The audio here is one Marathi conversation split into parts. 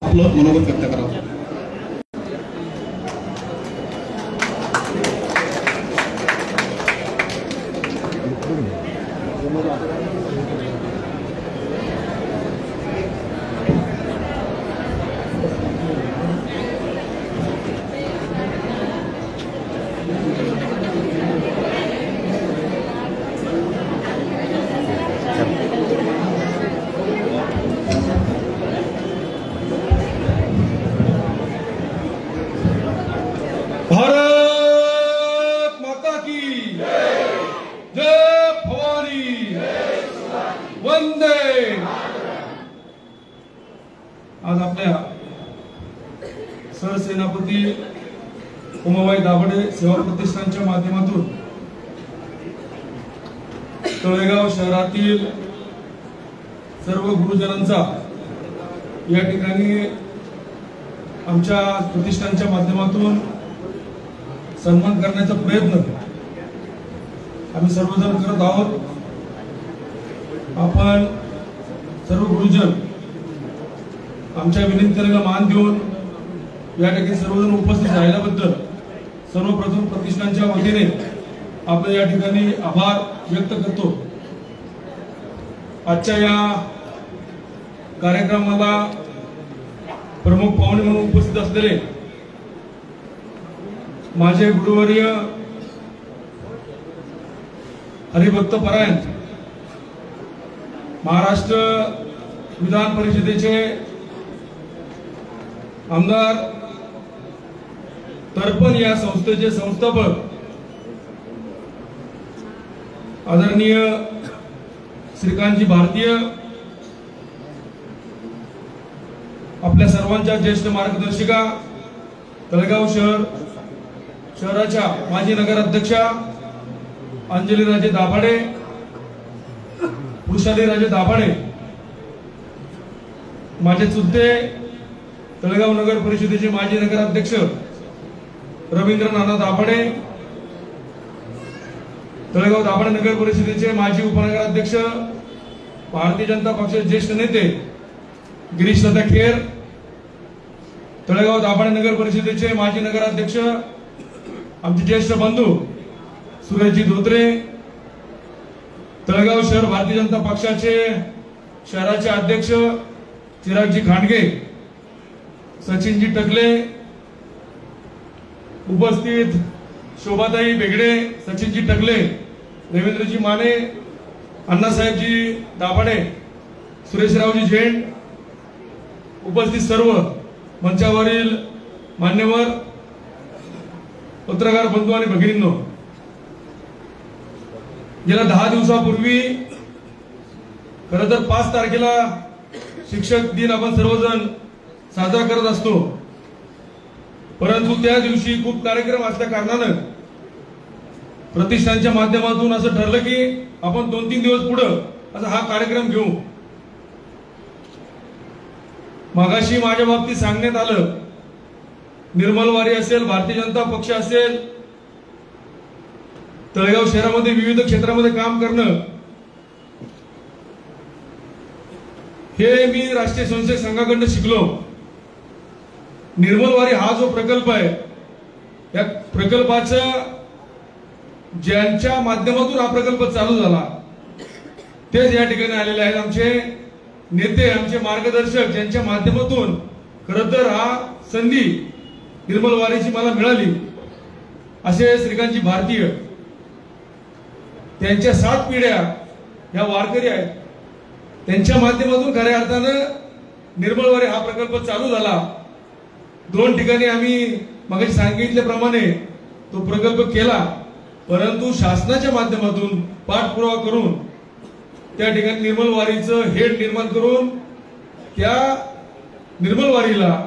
आपलं मनोगत व्यक्त करावं। भारत माता की जय भवानी वंदे। आज आपल्या सरसेनापती उमाबाई दाभाडे सेवा प्रतिष्ठानच्या माध्यमातून तळेगाव शहरातील सर्व गुरुजनांचा या ठिकाणी आमच्या प्रतिष्ठानच्या माध्यमातून सन्मान करण्याचा प्रयत्न आम्ही सर्वजण करत आहोत। आपण सर्व गुरुजन आमच्या विनंतीला मान देऊन या ठिकाणी सर्वजण उपस्थित राहिल्याबद्दल सर्वप्रथम प्रतिष्ठानच्या वतीने आपले या ठिकाणी आभार व्यक्त करतो। आजच्या या कार्यक्रमाला प्रमुख पाहुणे म्हणून उपस्थित असलेले माझे गुरुवर्य हरिभक्त परायण महाराष्ट्र विधान परिषदेचे आमदार तर्पण या संस्थेचे संस्थापक आदरणीय श्रीकांतजी भारतीय, आपल्या सर्वांच्या ज्येष्ठ मार्गदर्शिका तळेगाव शहराच्या माजी नगराध्यक्षा अंजलीराजे दाभाडे, वृषालीराजे दाभाडे, माझे चुलते तळेगाव नगर परिषदेचे माजी नगराध्यक्ष रवींद्र नाना दाभाडे, तळेगाव दाभाडे नगर परिषदेचे माजी उपनगराध्यक्ष भारतीय जनता पक्षाचे ज्येष्ठ नेते गिरीश दादा खेर, तळेगाव दाभाडे नगर परिषदेचे माजी नगराध्यक्ष आमचे ज्येष्ठ बंधू सुरेशजी धोत्रे, तळेगाव शहर भारतीय जनता पक्षाचे शहराचे अध्यक्ष चिरागजी खांडगे, सचिनजी टकले, उपस्थित शोभाताई बेगडे, सचिनजी टकले, रवींद्रजी माने, अण्णासाहेबजी दाभाडे, सुरेशरावजी झेंड, उपस्थित सर्व मंचावरील मान्यवर पत्रकार बंधू आणि भगिनींनो, गेल्या 10 दिवसापूर्वी खरं तर 5 तारखेला शिक्षक दिन आपण सर्वजण साजरा करत असतो, परंतु त्या दिवशी खूप कार्यक्रम असल्या कारणानं प्रतिष्ठानच्या माध्यमातून असं ठरलं की आपण 2-3 दिवस पुढे असा हा कार्यक्रम घेऊ। मागाशी माझ्या बाबतीत सांगण्यात आलं, निर्मलवारी असेल, भारतीय जनता पक्ष असेल, तळेगाव शहरामध्ये विविध क्षेत्रामध्ये काम करणं हे मी राष्ट्रीय स्वयंसेवक संघाकडून शिकलो। निर्मलवारी हा जो प्रकल्प आहे, या प्रकल्पाचं ज्यांच्या माध्यमातून हा प्रकल्प चालू झाला तेच या ठिकाणी आलेले आहेत, आमचे नेते, आमचे मार्गदर्शक, ज्यांच्या माध्यमातून खरं तर हा संधी निर्मलवारीची मला मिळाली असे श्रीकांतजी भारतीय, त्यांच्या 7 पिढ्या या वारकरी आहेत, त्यांच्या माध्यमातून खऱ्या अर्थानं निर्मलवारी हा प्रकल्प चालू झाला। 2 ठिकाणी आम्ही मगाशी सांगितल्याप्रमाणे तो प्रकल्प केला, परंतु शासनाच्या माध्यमातून पाठपुरावा करून त्या ठिकाणी निर्मलवारीचं हेड निर्माण करून त्या निर्मलवारीला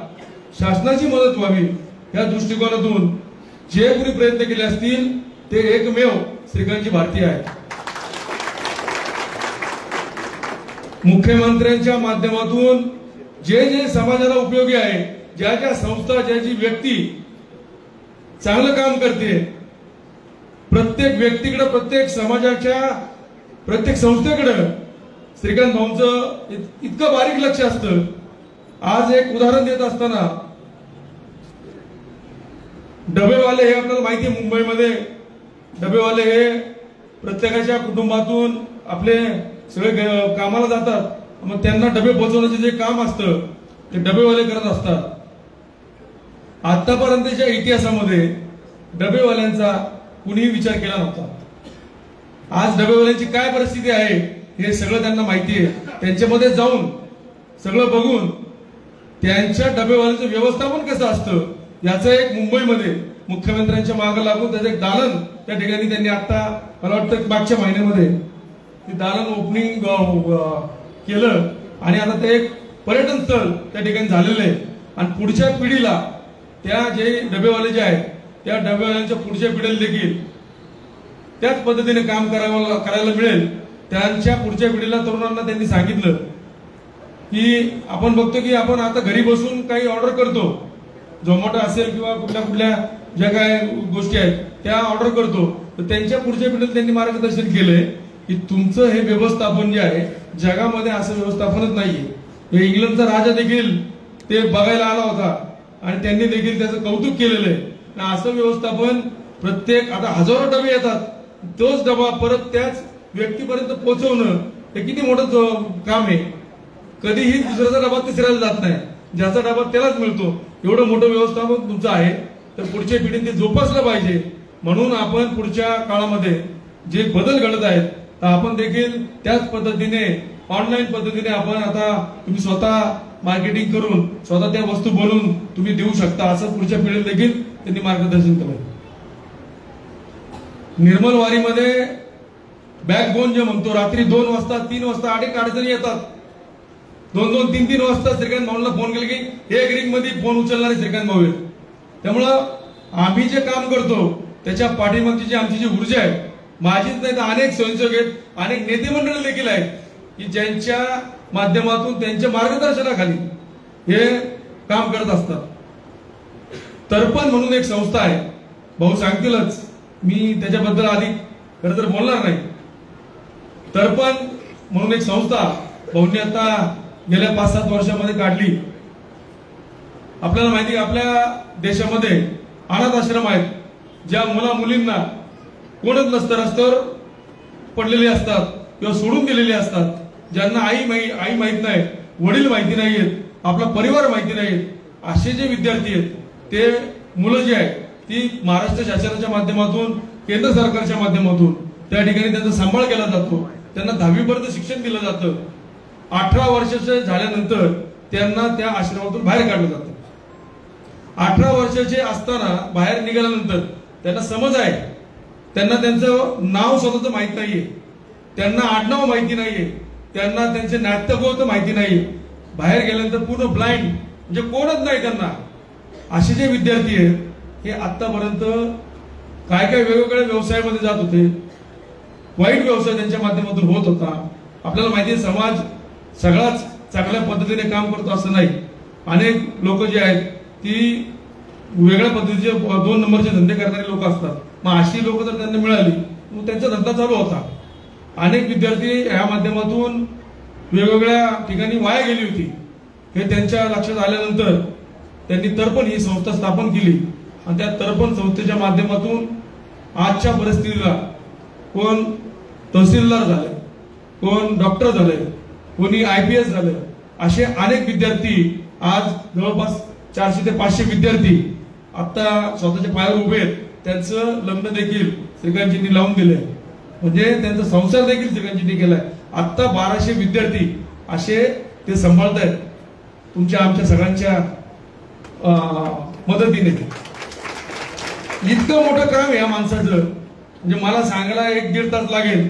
शासनाची मदत व्हावी या दृष्टिकोनातून जे कोणी प्रयत्न केले असतील ते एकमेव श्रीकांतजी भारतीय आहेत। मुख्यमंत्र्यांच्या माध्यमातून जे जे समाजाला उपयोगी आहे, ज्या ज्या संस्था, ज्या जी व्यक्ती चांगलं काम करते, प्रत्येक व्यक्तीकडे, प्रत्येक समाजाच्या प्रत्येक संस्थेकडे श्रीकांत भाऊंचं इतकं बारीक लक्ष असतं आज एक उदाहरण देत असताना डबेवाले हे आपल्याला माहिती आहे, मुंबईमध्ये डबेवाले हे प्रत्येकाच्या कुटुंबातून आपले सगळे कामाला जातात, मग त्यांना डबे पोहोचवण्याचे जे काम असतं ते डबेवाले करत असतात. आतापर्यंतच्या इतिहासामध्ये डबेवाल्यांचा कुणीही विचार केला नव्हता. आज डबेवाल्यांची काय परिस्थिती आहे हे सगळं त्यांना माहिती आहे. त्यांच्यामध्ये जाऊन सगळं बघून त्यांच्या डबेवाल्यांचं व्यवस्थापन कसं असतं याचं एक मुंबईमध्ये मुख्यमंत्र्यांच्या मागे लागून त्याचं एक दालन त्या ठिकाणी त्यांनी आता मला वाटतं मागच्या महिन्यामध्ये ते दालन ओपनिंग केलं आणि आता ते एक पर्यटन स्थळ त्या ठिकाणी झालेलं आहे. आणि पुढच्या पिढीला त्या जे डबेवाले जे आहेत त्या डबेवाल्यांच्या पुढच्या पिढीला देखील त्याच पद्धतीने काम करायला मिळेल. त्यांच्या पुढच्या पिढीला तरुणांना त्यांनी सांगितलं की आपण बघतो की आपण आता घरी बसून काही ऑर्डर करतो, झोमॅटो असेल किंवा कुठल्या कुठल्या ज्या काय गोष्टी आहेत त्या ऑर्डर करतो. तर त्यांच्या पुढच्या पिढीला त्यांनी मार्गदर्शन केलंय की तुमचं हे व्यवस्थापन जे आहे जगामध्ये असं व्यवस्थापनच नाहीये. हे इंग्लंडचा राजा देखील ते बघायला आला होता आणि त्यांनी देखील त्याचं कौतुक केलेलं आहे. असं व्यवस्थापन प्रत्येक आता हजारो डबे येतात, तोच डबा परत त्याच व्यक्तीपर्यंत पोहोचवणं हे किती मोठं काम आहे. कधीही दुसऱ्याचा डबा तिसऱ्याला जात नाही, ज्याचा डबा त्यालाच मिळतो. एवढं मोठं व्यवस्थापन तुमचं आहे तर पुढच्या पिढीने ते जोपासलं पाहिजे. म्हणून आपण पुढच्या काळामध्ये जे बदल घडत आहेत तर आपण देखील त्याच पद्धतीने ऑनलाईन पद्धतीने आपण आता तुम्ही स्वतः मार्केटिंग करून स्वतः त्या वस्तू बनवून तुम्ही देऊ शकता, असं पुढच्या पिढीला देखील त्यांनी मार्गदर्शन केलं. निर्मल वारीमध्ये बॅकबोन जे म्हणतो रात्री 2 वाजता 3 वाजता अनेक अडचणी येतात. 2-2, 3-3 वाजता श्रीकांत भाऊला फोन केले की एक रिंग मध्ये फोन उचलणारे श्रीकांत भाऊ. त्यामुळं आम्ही जे काम करतो त्याच्या पाठीमागची जी आमची जी ऊर्जा आहे, माझीच नाही तर अनेक स्वयंसेवक आहेत, अनेक नेते मंडळी देखील आहेत की ज्यांच्या माध्यमातून त्यांच्या मार्गदर्शनाखाली हे काम करत असतात. तर्पण म्हणून एक संस्था आहे, भाऊ सांगतीलच, मी त्याच्याबद्दल अधिक खरं तर बोलणार नाही. तर्पण म्हणून एक संस्था भाऊंनी आता गेल्या 5-7 वर्षामध्ये काढली. आपल्याला माहिती आपल्या देशामध्ये अनाथ आश्रम आहेत, ज्या मुला मुलींना कोणच नसतं, रस्त्यावर पडलेले असतात किंवा सोडून गेलेले असतात, ज्यांना आई माहित नाही, वडील माहिती नाहीयेत, आपला परिवार माहिती नाहीत, असे जे विद्यार्थी आहेत ते मुलं जी आहेत ती महाराष्ट्र शासनाच्या माध्यमातून केंद्र सरकारच्या माध्यमातून त्या ठिकाणी त्यांचा सांभाळ केला जातो. त्यांना 10वी पर्यंत शिक्षण दिलं जातं. 18 वर्षाचे झाल्यानंतर त्यांना त्या आश्रमातून बाहेर काढलं जातं. 18 वर्षाचे असताना बाहेर निघाल्यानंतर त्यांना समज आहे, त्यांना त्यांचं नाव स्वतःच माहित नाहीये, त्यांना आडनाव माहिती नाहीये, त्यांना त्यांचे नाट्यगोत्र माहिती नाहीये. बाहेर गेल्यानंतर पूर्ण ब्लाइंड, म्हणजे कोणच नाही त्यांना. असे जे विद्यार्थी आहेत हे आतापर्यंत काय काय वेगवेगळ्या व्यवसायामध्ये जात होते, वाईट व्यवसाय त्यांच्या माध्यमातून होत होता. आपल्याला माहिती आहे समाज सगळाच चांगल्या पद्धतीने काम करतो असं नाही. अनेक लोक जे आहेत ती वेगळ्या पद्धतीचे 2 नंबरचे धंदे करणारे लोक असतात. मग अशी लोक जर त्यांना मिळाली मग त्यांचा धंदा चालू होता. अनेक विद्यार्थी या माध्यमातून वेगवेगळ्या ठिकाणी वाया गेली होती. हे त्यांच्या लक्षात आल्यानंतर त्यांनी तर्पण ही संस्था स्थापन केली आणि त्या तर्पण संस्थेच्या माध्यमातून आजच्या परिस्थितीला कोण तहसीलदार झाले, कोण डॉक्टर झाले, कोणी IPS झाले, असे अनेक विद्यार्थी आज जवळपास 400 ते 500 विद्यार्थी आता स्वतःच्या पायावर उभे आहेत. त्यांचं लग्न देखील श्रीकांतजींनी लावून दिलंय, म्हणजे त्यांचा संसार देखील श्रीकांतजींनी केलाय. आता 1200 विद्यार्थी असे ते सांभाळतायत तुमच्या आमच्या सगळ्यांच्या मदतीने. इतकं मोठं काम या माणसाचं, म्हणजे मला सांगायला 1-1.5 तास लागेल.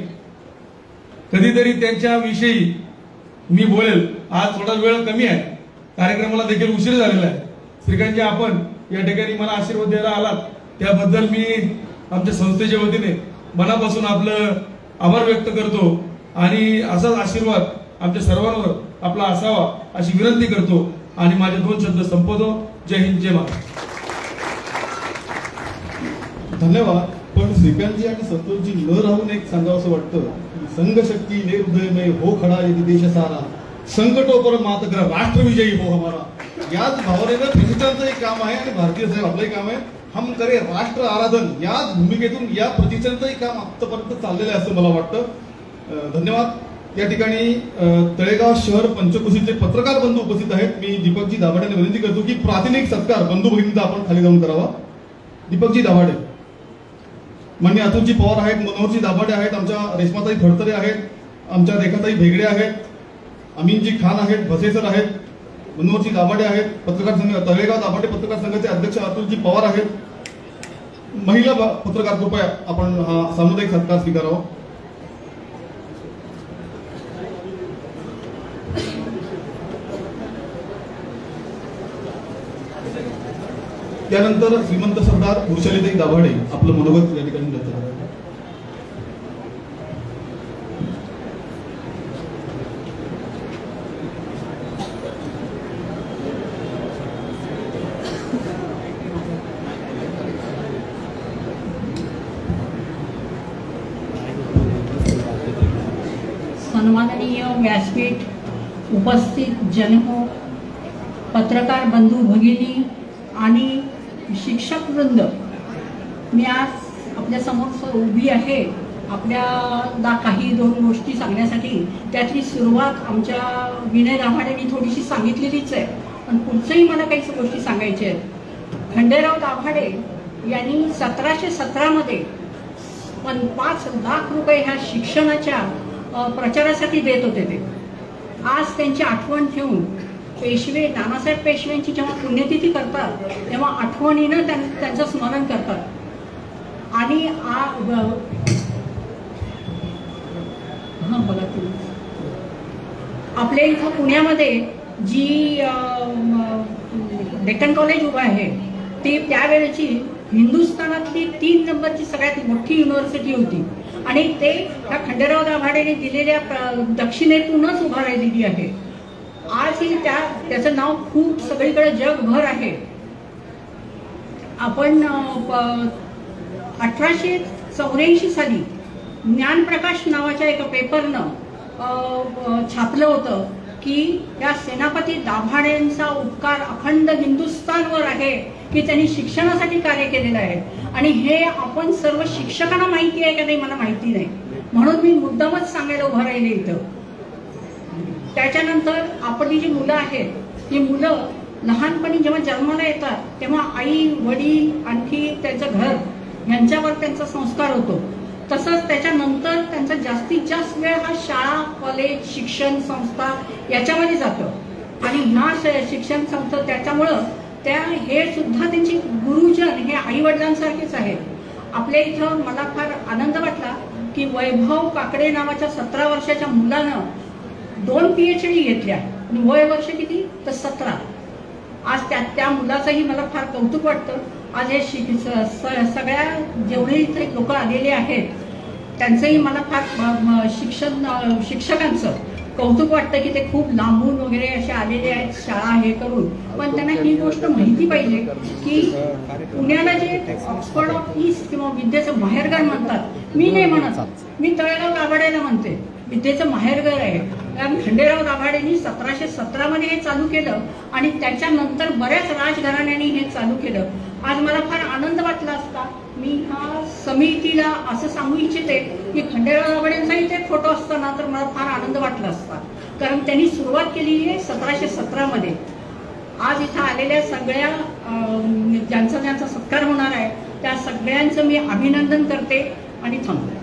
कधीतरी त्यांच्या विषयी मी बोलेल. आज थोडा वेळ कमी आहे, कार्यक्रमाला देखील उशीर झालेला आहे. श्रीकांतजी आपण या ठिकाणी मला आशीर्वाद द्यायला आलात त्याबद्दल मी आमच्या संस्थेच्या वतीने मनापासून आपलं आभार व्यक्त करतो आणि असाच आशीर्वाद आमच्या सर्वांवर आपला असावा अशी विनंती करतो आणि माझे 2 शब्द संपवतो. जय हिंद, जय महाराष्ट्र. धन्यवाद. पण श्रीकांतजी आणि संतोषजी न राहून एक सांगावं असं वाटतं, संघ शक्ती निर्दयमय हो खडा यदि देश सारा, संकटों पर मात करा, राष्ट्रविजयी हो हमारा, याच भावनेनं प्रचितांचं एक काम आहे आणि भारतीय साहेब आपलंही काम आहे. हम करे राष्ट्र आराधन, याच भूमिकेतून या प्रचितांचंही काम आतापर्यंत चाललेलं आहे असं मला वाटतं. धन्यवाद. या ठिकाणी तळेगाव शहर पंचकोशीचे पत्रकार बंधू उपस्थित आहेत. मी दीपकजी दाभाडेंना विनंती करतो की प्रातिनिधिक सत्कार बंधू भगिनींचा आपण खाली जाऊन करावा. दीपकजी दाभाडे, माननीय अतुलजी पवार आहेत, मनोहरजी दाभाडे आहेत, आमच्या रेश्माताई फडतरे आहेत, आमच्या रेखाताई भेगडे आहेत, अमीनजी खान आहेत, भसे सर आहेत, मनोहरजी दाभाडे आहेत, पत्रकार संघ तळेगाव दाभाडे पत्रकार संघाचे अध्यक्ष अतुलजी पवार आहेत. महिला पत्रकार कृपया आपण हा सामुदायिक सत्कार स्वीकारावा. त्यानंतर श्रीमंत सरदार वृषालीताई दाभाडे आपलं मनोगत या ठिकाणी व्यक्त करतात. सन्माननीय व्यासपीठ, उपस्थित जनहो, पत्रकार बंधू भगिनी आणि शिक्षक वृंद, मी आज आपल्या समोर उभी आहे आपल्याला काही दोन गोष्टी सांगण्यासाठी. त्यातली सुरुवात आमच्या विनय दाभाडेंनी थोडीशी सांगितलेलीच आहे, पण पुढचंही मला काही गोष्टी सांगायच्या आहेत. खंडेराव दाभाडे यांनी 1717 मध्ये 5 लाख रुपये ह्या शिक्षणाच्या प्रचारासाठी देत होते. ते आज त्यांची आठवण ठेवून पेशवे नानासाहेब पेशव्यांची जेव्हा पुण्यतिथी करतात तेव्हा आठवणीनं त्यांचं स्मरण करतात. आणि बघा तुम्ही आपल्या इथं पुण्यामध्ये जी डेक्कन कॉलेज उभं आहे ती त्यावेळेची हिंदुस्थानातली 3 नंबरची सगळ्यात मोठी युनिव्हर्सिटी होती आणि ते ह्या खंडेराव दाभाडेने दिलेल्या दक्षिणेतूनच उभा राहिलेली आहे. आजही त्याचं नाव खूप सगळीकडे जगभर आहे. आपण 1884 साली ज्ञानप्रकाश नावाच्या एका पेपरनं छापलं होतं की या सेनापती दाभाडेंचा उपकार अखंड हिंदुस्थानवर आहे की त्यांनी शिक्षणासाठी कार्य केलेलं आहे. आणि हे आपण सर्व शिक्षकांना माहिती आहे का नाही मला माहिती नाही, म्हणून मी मुद्दामच सांगायला उभं राहिले इथं. त्याच्यानंतर आपली जी मुलं आहेत ही मुलं लहानपणी जेव्हा जन्माला येतात तेव्हा आई वडील आणखी त्यांचं घर यांच्यावर त्यांचा संस्कार होतो. तसंच त्याच्यानंतर त्यांचा जास्तीत जास्त वेळ हा शाळा कॉलेज शिक्षण संस्था याच्यामध्ये जातो. आणि ह्या शिक्षण संस्था त्याच्यामुळं हे सुद्धा त्यांची गुरुजन हे आई वडिलांसारखेच आहेत. आपल्या इथं मला फार आनंद वाटला की वैभव काकडे नावाच्या 17 वर्षाच्या मुलानं 2 PhD घेतल्या आणि वय वर्ष किती तर 17. आज त्या मुलाचंही मला फार कौतुक वाटतं. आज हे सगळ्या जेवढे इथे लोक आलेले आहेत त्यांचंही मला फार शिक्षकांचं कौतुक वाटतं की ते खूप लांबून वगैरे असे आलेले आहेत शाळा हे करून. पण त्यांना ही गोष्ट माहिती पाहिजे की पुण्याला जे ऑक्सफर्ड ऑफ ईस्ट किंवा विद्येचं माहेरघर म्हणतात, मी नाही म्हणत, मी तळेगाव दाभाडेला म्हणते विद्येचं माहेरघर आहे. कारण खंडेराव दाभाडेंनी 1717 मध्ये हे चालू केलं आणि त्याच्यानंतर बऱ्याच राजघराण्यांनी हे चालू केलं. आज मला फार आनंद वाटला असता. मी ह्या समितीला असं सांगू इच्छिते की खंडेराव दाभाडेंचाही ते फोटो असताना तर मला फार आनंद वाटला असता, कारण त्यांनी सुरुवात केलेली आहे 1717 मध्ये. आज इथं आलेल्या सगळ्या ज्यांचा सत्कार होणार आहे त्या सगळ्यांचं मी अभिनंदन करते आणि थांबते.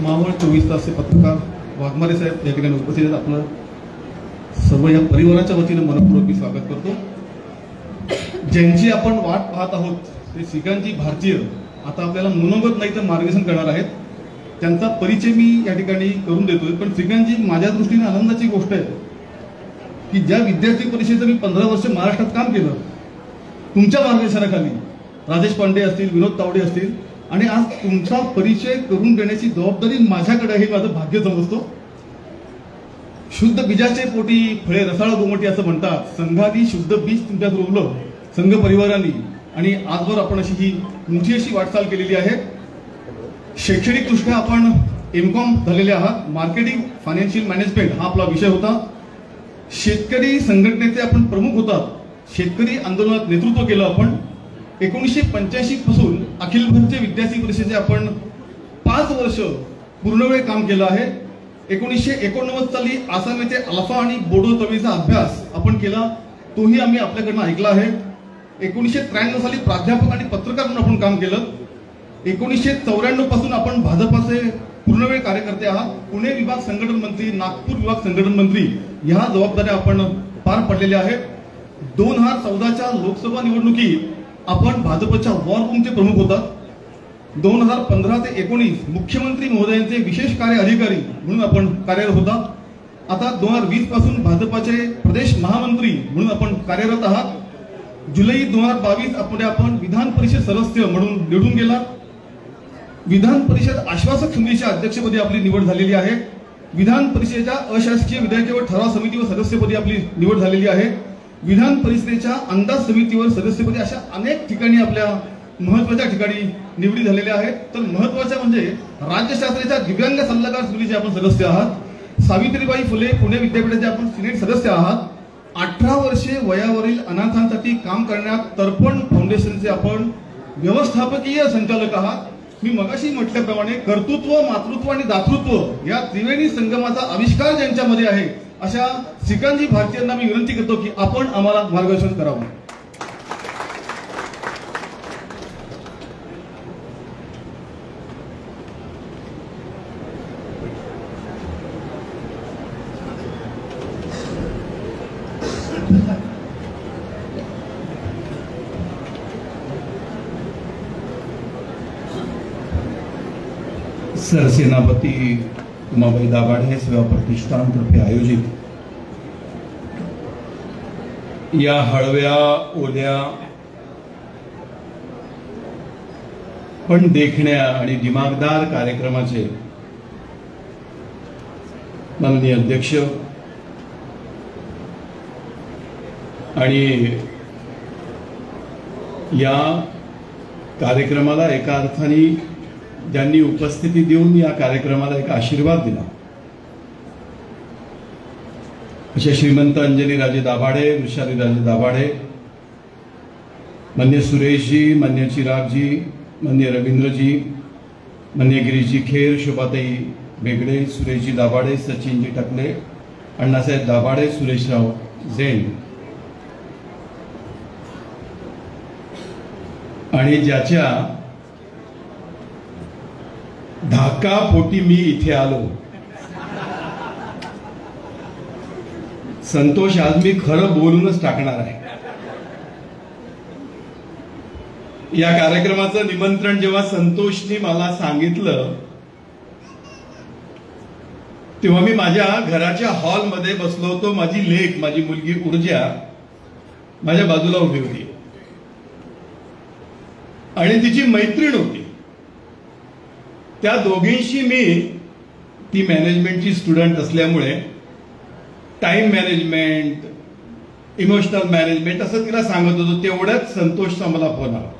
मावळ 24 तासचे पत्रकार वाघमारे साहेब या ठिकाणी उपस्थित आहेत. आपलं सर्व या परिवाराच्या वतीने मनपूर्वक मी स्वागत करतो. ज्यांची आपण वाट पाहत आहोत ते श्रीकांतजी भारतीय आता आपल्याला मनोगत नाही तर मार्गदर्शन करणार आहेत. त्यांचा परिचय मी या ठिकाणी करून देतोय. पण श्रीकांतजी, माझ्या दृष्टीने आनंदाची गोष्ट आहे की ज्या विद्यार्थी परिषदेचं मी 15 वर्ष महाराष्ट्रात काम केलं तुमच्या मार्गदर्शनाखाली, राजेश पांडे असतील, विनोद तावडे असतील, आणि आज तुमचा परिचय करून देण्याची जबाबदारी माझ्याकडे आहे. माझं भाग्य समजतो. शुद्ध बीजाचे पोटी फळे रसाळ गोमटी असं म्हणतात. संघाने शुद्ध बीज तुमच्यात रोवलं संघ परिवारांनी आणि आजवर आपण अशी ही मोठी अशी वाटचाल केलेली आहे. शैक्षणिक दृष्ट्या आपण M.Com झालेले आहात. मार्केटिंग फायनान्शियल मॅनेजमेंट हा आपला विषय होता. शेतकरी संघटनेचे आपण प्रमुख होतात. शेतकरी आंदोलनात नेतृत्व केलं आपण. 1985 पासून अखिल भारतीय विद्यार्थी परिषदेचे आपण 5 वर्ष पूर्णवेळ काम केलं आहे. 1989 साली आसाम येथे अल्फा आणि बोडो तमिळचा अभ्यास आपण केला, तोही आम्ही आपल्याकडनं ऐकला आहे. 1993 साली प्राध्यापक आणि पत्रकार म्हणून आपण काम केलं. 1994 पासून आपण भाजपाचे पूर्णवेळ कार्यकर्ते आहात. पुणे विभाग संघटन मंत्री, नागपूर विभाग संघटन मंत्री ह्या जबाबदाऱ्या आपण पार पडलेल्या आहेत. 2014च्या लोकसभा निवडणुकीत आपण भाजपच्या वॉर रूमचे प्रमुख होतात. 2015 ते 19 मुख्यमंत्री महोदयांचे विशेष कार्य अधिकारी म्हणून आपण कार्यरत होता. आता 2020 पासून भाजपाचे प्रदेश महामंत्री म्हणून आपण कार्यरत आहात. जुलै 2022 आपण विधान परिषद सदस्य म्हणून निवडून गेला. विधान परिषद आश्वासक समितीच्या अध्यक्षपदी आपली निवड झालेली आहे. विधान परिषदेच्या अशासकीय विधेयके व ठराव समितीवर सदस्यपदी आपली निवड झालेली आहे. विधान परिषदेच्या अंदाज समितीवर सदस्यपदी अशा अनेक ठिकाणी आपल्या महत्वाच्या ठिकाणी निवडी झालेल्या आहेत. तर महत्वाच्या म्हणजे राज्य शासनाच्या दिव्यांग सल्लागार समितीचे आपण सदस्य आहात. सावित्रीबाई फुले पुणे विद्यापीठाचे आपण सिनेट सदस्य आहात. 18 वर्षे वयावरील अनाथांसाठी काम करण्यात तर्पण फाउंडेशनचे आपण व्यवस्थापकीय संचालक आहात. मी मगाशी म्हटल्याप्रमाणे कर्तृत्व, मातृत्व आणि दातृत्व या त्रिवेणी संगमाचा आविष्कार ज्यांच्यामध्ये आहे अशा श्रीकांतजी भारतीयांना मी विनंती करतो की आपण आम्हाला मार्गदर्शन करावं. सरसेनापती उमाबाई दाभाडे सेवा प्रतिष्ठानतर्फे आयोजित या हळव्या ओल्या पण देखण्या आणि दिमागदार कार्यक्रमाचे माननीय अध्यक्ष आणि या कार्यक्रमाला एका अर्थाने ज्यांनी उपस्थिती देऊन या कार्यक्रमाला एक आशीर्वाद दिला असे श्रीमंत अंजली राजे दाभाडे, वृषाली राजे दाभाडे, मान्य सुरेशजी, मान्य चिरागजी, मान्य रवींद्रजी, मान्य गिरीजी खेर, शोभाताई बेगडे, सुरेशजी दाभाडे, सचिनजी टकले, अण्णासाहेब दाभाडे, सुरेशराव जैन आणि ज्याच्या धाका पोटी मी इथे आलो, संतोष आज मी खरं बोलूनच टाकणार आहे. या कार्यक्रमाचं निमंत्रण जेव्हा संतोषनी मला सांगितलं तेव्हा मी माझ्या घराच्या हॉलमध्ये बसलो होतो. माझी लेक, माझी मुलगी ऊर्जा माझ्या बाजूला उभी होती आणि तिची मैत्रीण होती. त्या दोघींशी मी, ती मॅनेजमेंटची स्टुडंट असल्यामुळे टाइम मॅनेजमेंट, इमोशनल मॅनेजमेंट असं तिला सांगत होतो. तेवढ्याच संतोषचा मला फोन आला.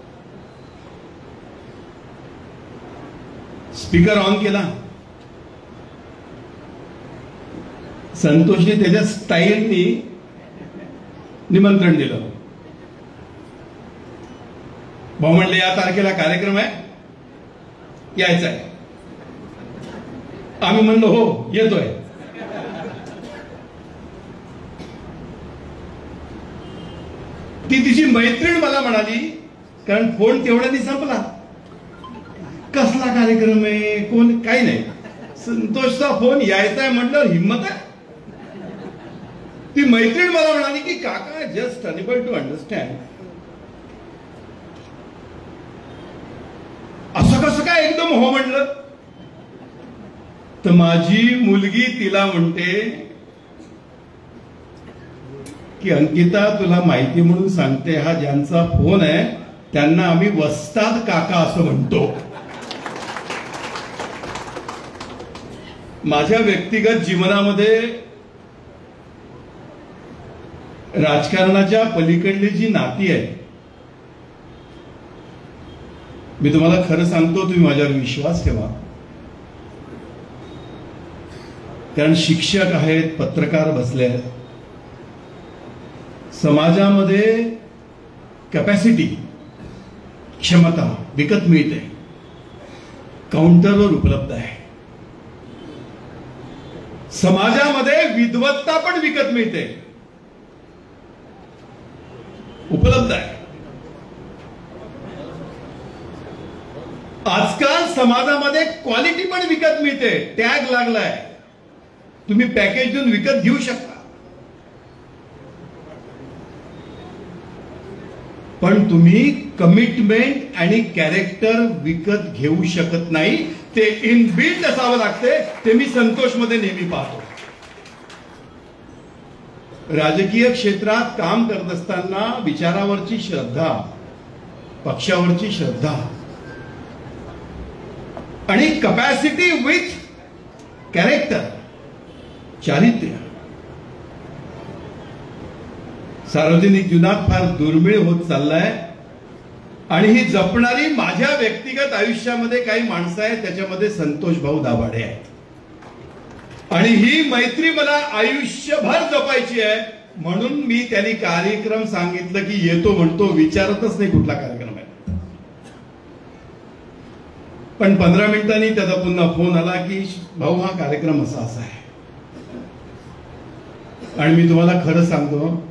स्पीकर ऑन केला. संतोषने त्याच्या स्टाईलनी निमंत्रण दिलं. भाऊ म्हणले या तारखेला कार्यक्रम आहे, यायचं आहे. आम्ही म्हणलो हो येतोय. ती तिची मैत्रीण मला म्हणाली, कारण फोन तेवढ्यानी संपला, कसला कार्यक्रम आहे, कोण, काही नाही. संतोषचा फोन यायचा आहे म्हटलं, हिंमत आहे. ती मैत्रीण मला म्हणाली की काका जस्ट अनेबल टू अंडरस्टँड, असं कसं काय एकदम हो म्हणलं. तर माझी मुलगी तिला म्हणते की अंकिता तुला माहिती म्हणून सांगते, हा ज्यांचा फोन आहे त्यांना आम्ही वस्ताद काका असं म्हणतो. माझ्या व्यक्तिगत जीवनामध्ये राजकारणाच्या पलीकडली जी नाती आहे, मी तुम्हाला खरं सांगतो, तुम्ही माझ्यावर विश्वास ठेवा. कारण शिक्षक आहेत, पत्रकार बसले आहेत. समाजामध्ये कॅपॅसिटी, क्षमता विकत मिळते, काउंटरवर उपलब्ध आहे. समाजामध्ये विद्वत्ता पण विकत मिळते, उपलब्ध आहे. आजकाल समाजामध्ये क्वालिटी पण विकत मिळते, टॅग लागलाय, तुम्ही पॅकेज देऊन विकत घेऊ शकता. पण तुम्ही कमिटमेंट आणि कॅरेक्टर विकत घेऊ शकत नाही. ते इनबिल्ट असावं लागते. ते मी संतोषमध्ये नेहमी पाहतो. राजकीय क्षेत्रात काम करत असताना विचारावरची श्रद्धा, पक्षावरची श्रद्धा आणि कपॅसिटी विथ कॅरेक्टर, चारित्र्य सार्वजनिक जीवनात फार दुर्मिळ होत चाललाय. आणि ही जपणारी माझ्या व्यक्तिगत आयुष्यामध्ये काही माणसं आहेत, त्याच्यामध्ये संतोष भाऊ दाभाडे आहेत. आणि ही मैत्री मला आयुष्यभर जपायची आहे. म्हणून मी त्यांनी कार्यक्रम सांगितलं की येतो म्हणतो, विचारतच नाही कुठला कार्यक्रम आहे. पण 15 मिनिटांनी त्याचा पुन्हा फोन आला की भाऊ हा कार्यक्रम असा असा आहे. आणि मी तुम्हाला खरं सांगतो,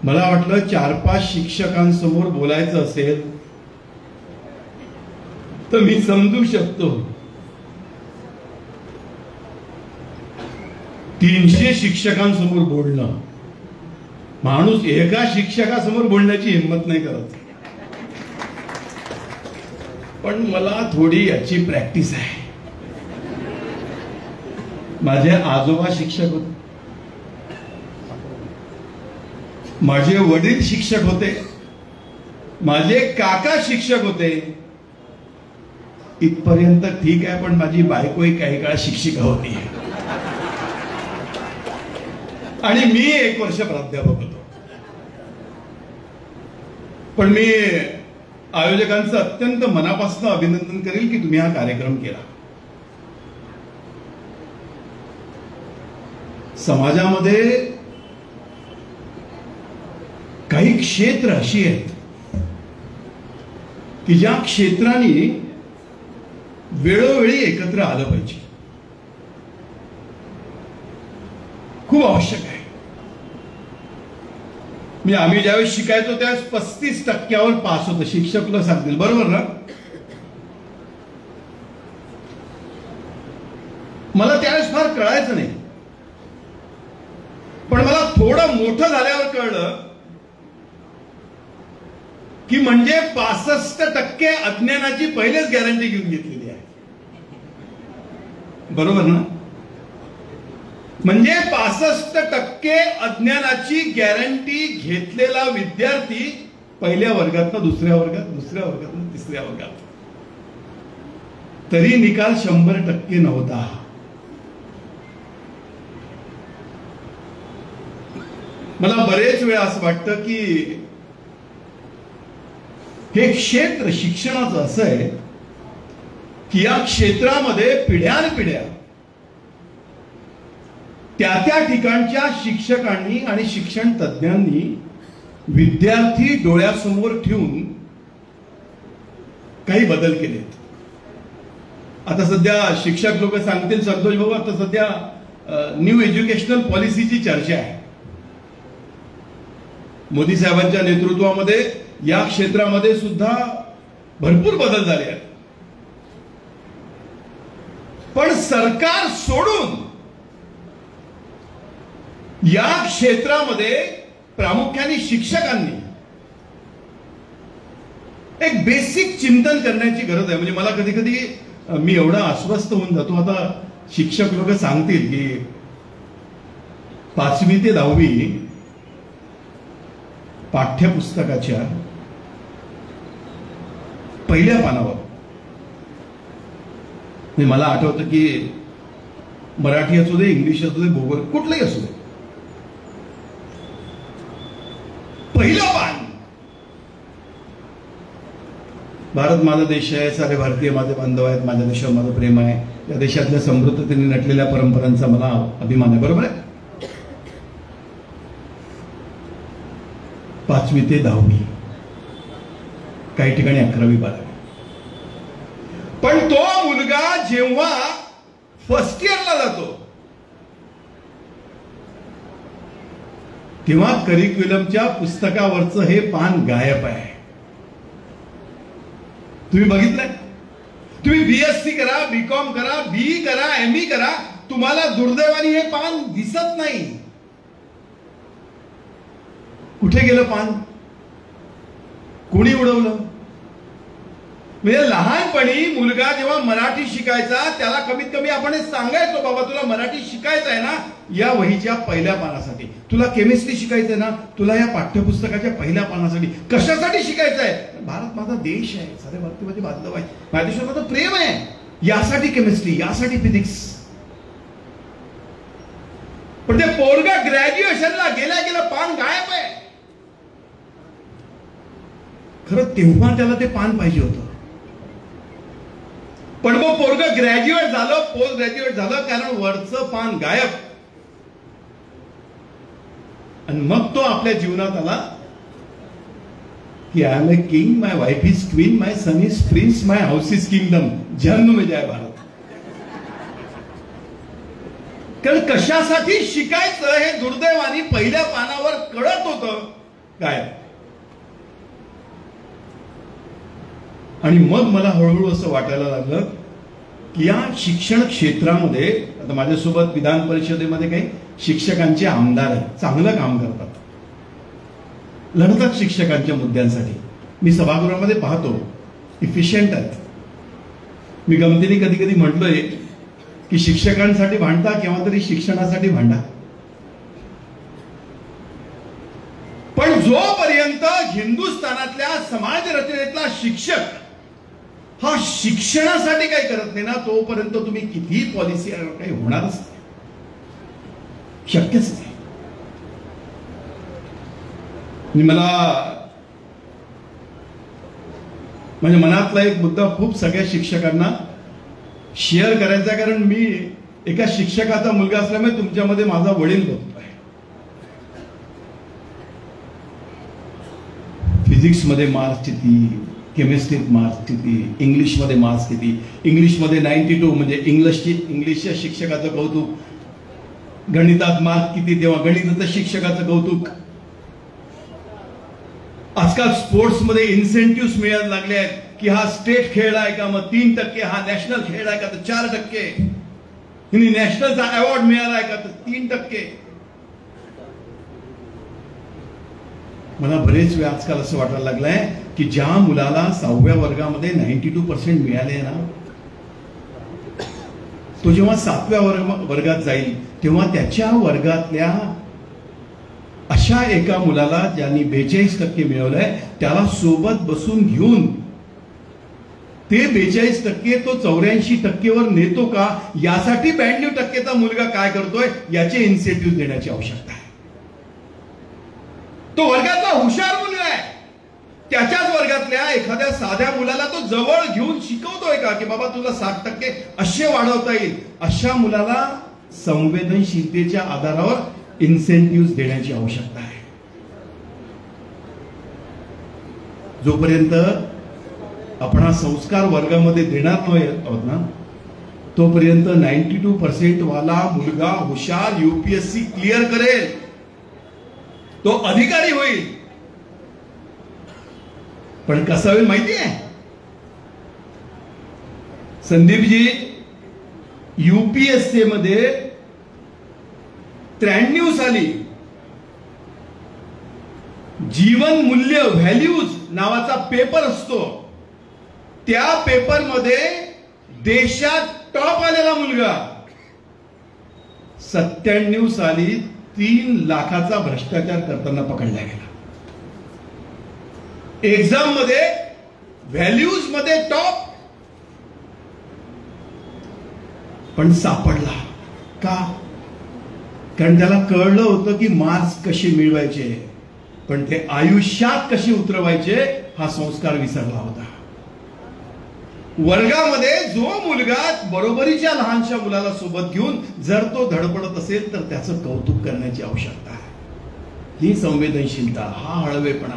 मला वाटलं 4-5 शिक्षकांसमोर बोलायचं असेल तर मी समजू शकतो. 300 शिक्षकांसमोर बोलणं, माणूस एका शिक्षकासमोर बोलण्याची हिंमत नाही करत. पण मला थोडी याची प्रॅक्टिस आहे. माझे आजोबा शिक्षक होते, माझे वडील शिक्षक होते, माझे काका शिक्षक होते. इथपर्यंत ठीक आहे. पण माझी बायकोही काही काळ शिक्षिका होती आणि मी 1 वर्ष प्राध्यापक होतो. पण मी आयोजकांचं अत्यंत मनापासून अभिनंदन करेल की तुम्ही हा कार्यक्रम केला. समाजामध्ये काही क्षेत्र अशी आहेत की ज्या क्षेत्रांनी वेळोवेळी एकत्र आलं पाहिजे, खूप आवश्यक आहे. मी आम्ही ज्यावेळेस शिकायचो त्यावेळेस 35% पास होतं. शिक्षक लोक सांगतील बरोबर ना. मला त्यावेळेस फार कळायचं नाही. पण मला थोडं मोठं झाल्यावर कळलं की म्हणजे 65% अज्ञानाची पहिलेच गॅरंटी घेऊन घेतलेली आहे. बरोबर ना. म्हणजे 65% अज्ञानाची गॅरंटी घेतलेला विद्यार्थी पहिल्या वर्गात, दुसऱ्या वर्गात, दुसऱ्या वर्गात, तिसऱ्या वर्गात, तरी निकाल 100% नव्हता. मला बरेच वेळा असं वाटतं की हे क्षेत्र शिक्षणाचं असं आहे की या क्षेत्रामध्ये पिढ्यानपिढ्या त्या ठिकाणच्या शिक्षकांनी आणि शिक्षण तज्ञांनी विद्यार्थी डोळ्यासमोर ठेवून काही बदल केलेत. आता सध्या शिक्षक लोक सांगतील संतोष भाऊ, आता सध्या न्यू एज्युकेशनल पॉलिसीची चर्चा आहे. मोदी साहेबांच्या नेतृत्वामध्ये या क्षेत्रामध्ये सुद्धा भरपूर बदल झाले आहेत. पण सरकार सोडून या क्षेत्रामध्ये प्रामुख्याने शिक्षकांनी एक बेसिक चिंतन करण्याची गरज आहे. म्हणजे मला कधी कधी मी एवढा अस्वस्थ होऊन जातो. आता शिक्षक लोक सांगतील की 5वी ते 10वी पाठ्यपुस्तकाच्या पहिल्या पानावर, मला आठवतं की मराठी असू दे, इंग्लिश असू दे, भूगोल कुठलंही असू दे, पहिलं पान भारत माझा देश आहे, सारे भारतीय माझे बांधव आहेत, माझ्या देशावर माझं प्रेम आहे, या देशातल्या समृद्धतेने नटलेल्या परंपरांचा मला अभिमान आहे. बरोबर आहे. 5वी ते 10वी, काही ठिकाणी 11वी 12वी. पण तो मुलगा जेव्हा फर्स्ट इयरला जातो तेव्हा करिक्युलमच्या पुस्तकावरचं हे पान गायब आहे. तुम्ही बघितलंय? तुम्ही बीएससी करा, बीकॉम करा, बीई करा, एमई करा, तुम्हाला दुर्दैवाने हे पान दिसत नाही. कुठे गेलं पान? कोणी उडवलं? म्हणजे लहानपणी मुलगा जेव्हा मराठी शिकायचा त्याला कमीत कमी आपण हे सांगायचो, बाबा तुला मराठी शिकायचं आहे ना, या वहीच्या पहिल्या पानासाठी. तुला केमिस्ट्री शिकायचं आहे ना, तुला या पाठ्यपुस्तकाच्या पहिल्या पानासाठी. कशासाठी शिकायचं आहे? भारत माझा देश आहे, सारे भारतीय माझे बांधव आहे, माझ्या देशावर माझं प्रेम आहे, यासाठी केमिस्ट्री, यासाठी फिजिक्स. पण ते पोरगा ग्रॅज्युएशनला गेल्या गेल्या पान गायब आहे. खरं तेव्हा त्याला ते पान पाहिजे होतं. पण मग पोरगं ग्रॅज्युएट झालं, पोस्ट ग्रॅज्युएट झालं, कारण वरचं पान गायब. आणि मग तो आपल्या जीवनात आला की I am a king, my wife is queen, my son is prince, my house is kingdom, जन्म में जाय भारत. कारण कशासाठी शिकायचं हे दुर्दैवानी पहिल्या पानावर कळत होतं गायब. आणि मग मला हळूहळू असं वाटायला लागलं की या शिक्षण क्षेत्रामध्ये, आता माझ्यासोबत विधान परिषदेमध्ये काही शिक्षकांचे आमदार आहेत, चांगलं काम करतात, लढतात शिक्षकांच्या मुद्द्यांसाठी. मी सभागृहामध्ये पाहतो, इफिशियंट आहेत. मी गमतीने कधी कधी म्हटलोय की शिक्षकांसाठी भांडता केव्हा तरी शिक्षणासाठी भांडा. पण जोपर्यंत हिंदुस्थानातल्या समाज रचनेतला शिक्षक हा शिक्षणासाठी काही करत नाही ना, तोपर्यंत तुम्ही कितीही पॉलिसी काही होणारच नाही, शक्यच नाही. मला म्हणजे मनातला एक मुद्दा खूप सगळ्या शिक्षकांना शेअर करायचा आहे, कारण मी एका शिक्षकाचा मुलगा असल्यामुळे तुमच्यामध्ये माझा वडील बघतोय. फिजिक्समध्ये मार्क्स किती, केमिस्ट्रीत मार्क्स किती, इंग्लिशमध्ये मार्क्स किती. इंग्लिशमध्ये 92 म्हणजे इंग्लिशच्या शिक्षकाचं कौतुक, गणितात मार्क्स किती तेव्हा गणिताच्या शिक्षकाचं कौतुक. आजकाल स्पोर्ट्समध्ये इन्सेंटिव्ह मिळायला लागले आहेत की हा स्टेट खेळ आहे का मग 3%, हा नॅशनल खेळ आहे का तर 4%, नॅशनलचा अवॉर्ड मिळाला का तर 3%. मला बरेच वेळ आजकाल असं वाटायला लागलंय की ज्या मुलाला 6व्या वर्गामध्ये 92% मिळाले ना, तो जेव्हा 7व्या वर्गात जाईल तेव्हा त्याच्या वर्गातल्या अशा एका मुलाला ज्यांनी 42% मिळवलंय त्याला सोबत बसून घेऊन ते 42% तो 84% नेतो का, यासाठी 92%चा मुलगा काय करतोय याचे इन्सेंटिव्ह देण्याची आवश्यकता आहे. तो वर्गातला हुशार मुलगा आहे, त्याच्याच वर्गातल्या एखाद्या साध्या मुलाला तो जवळ घेऊन शिकवतोय का की बाबा तुला 60% असे वाढवता येईल. अशा मुलाला संवेदनशीलतेच्या आधारावर इन्सेंटिव्ह देण्याची आवश्यकता आहे. जोपर्यंत आपण हा संस्कार वर्गामध्ये देणार आहोत ना, तोपर्यंत 92% वाला मुलगा हुशार यूपीएससी क्लिअर करेल, तो अधिकारी होईल. पण कसं होईल माहिती आहे? संदीपजी, यूपीएससी मध्ये 93 साली जीवन मूल्य व्हॅल्यूज नावाचा पेपर असतो, त्या पेपरमध्ये देशात टॉप आलेला मुलगा 97 साली 3 लाखाचा भ्रष्टाचार करताना पकडला गेला. एक्झाम मध्ये व्हॅल्यूज मध्ये टॉप, पण सापडला का? कारण त्याला कळलं होतं की मार्क्स कसे मिळवायचे, पण ते आयुष्यात कसे उतरवायचे हा संस्कार विसरला होता. वर्गामध्ये जो मुलगा बरोबरीच्या लहानशा मुलाला सोबत घेऊन जर तो धडपडत असेल तर त्याचं कौतुक करण्याची आवश्यकता आहे. ही संवेदनशीलता, हा हळवेपणा,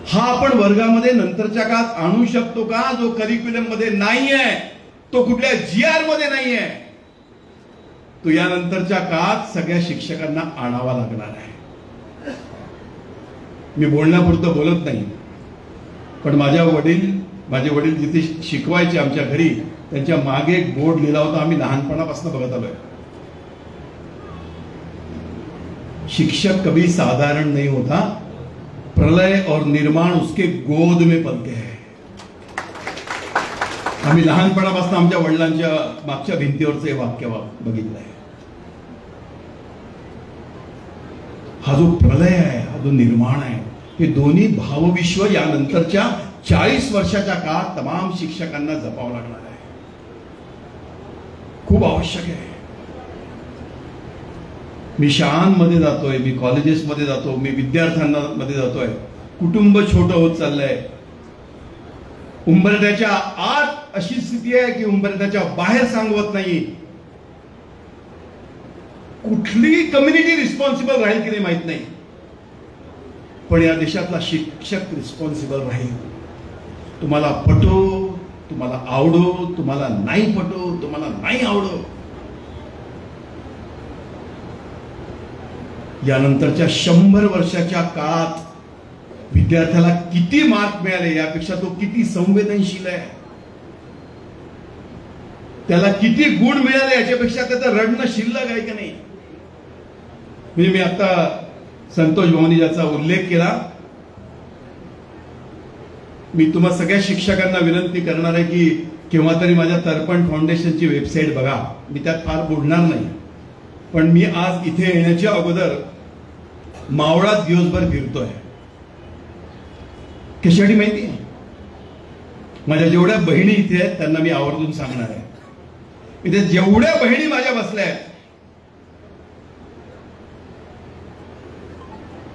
हा आपण वर्गामध्ये नंतरच्या काळात आणू शकतो का? जो करिक्युलम मध्ये नाहीये, तो कुठल्या GR मध्ये नाहीये, तो यानंतरच्या काळात सगळ्या शिक्षकांना आणावा लागणार आहे. मी बोलण्यापुरतं बोलत नाही, पण माझे वडील जिथे शिकवायचे आमच्या घरी, त्यांच्या मागे एक बोर्ड लिहिला होता, आम्ही लहानपणापासून बघत आलोय, शिक्षक कभी साधारण नहीं होता, प्रलय और निर्माण उसके गोद में पलते हैं. आम्ही लहानपणापासून आमच्या वडिलांच्या मागच्या भिंतीवरचं हे वाक्य बघितलंय. हा जो प्रलय आहे, हा जो निर्माण आहे, हे दोन्ही भावविश्व यानंतरच्या 40 वर्षाच्या काळात तमाम शिक्षकांना जपावं लागणार आहे. खूप आवश्यक आहे. मी शाळांमध्ये जातोय, मी कॉलेजेसमध्ये जातो, मी विद्यार्थ्यांना मध्ये जातोय. कुटुंब छोटं होत चाललंय. उंबरठ्याच्या आत अशी स्थिती आहे की उंबरठ्याच्या बाहेर सांगवत नाही. कुठली कम्युनिटी रिस्पॉन्सिबल राहील की नाही माहित नाही, पण या देशातला शिक्षक रिस्पॉन्सिबल राहील. तुम्हाला पटो, तुम्हाला आवडो, तुम्हाला नाही पटो, तुम्हाला नाही आवडो, यानंतरच्या 100 वर्षाच्या काळात विद्यार्थ्याला किती मार्क मिळाले यापेक्षा तो किती संवेदनशील आहे, त्याला किती गुण मिळाले याच्यापेक्षा त्याचं रडणं शिल्लक आहे की नाही. म्हणजे मी आता संतोष भवानीजाचा उल्लेख केला. मी तुम्हा सगळ्या शिक्षकांना विनंती करणार आहे की केव्हा तरी माझ्या तर्पण फाउंडेशनची वेबसाईट बघा. मी त्यात फार बोलणार नाही, पण मी आज इथे येण्याच्या अगोदर मावळात दिवसभर फिरतोय. कशासाठी माहिती आहे? माझ्या जेवढ्या बहिणी इथे आहेत त्यांना मी आवर्जून सांगणार आहे, इथे जेवढ्या बहिणी माझ्या बसल्या आहेत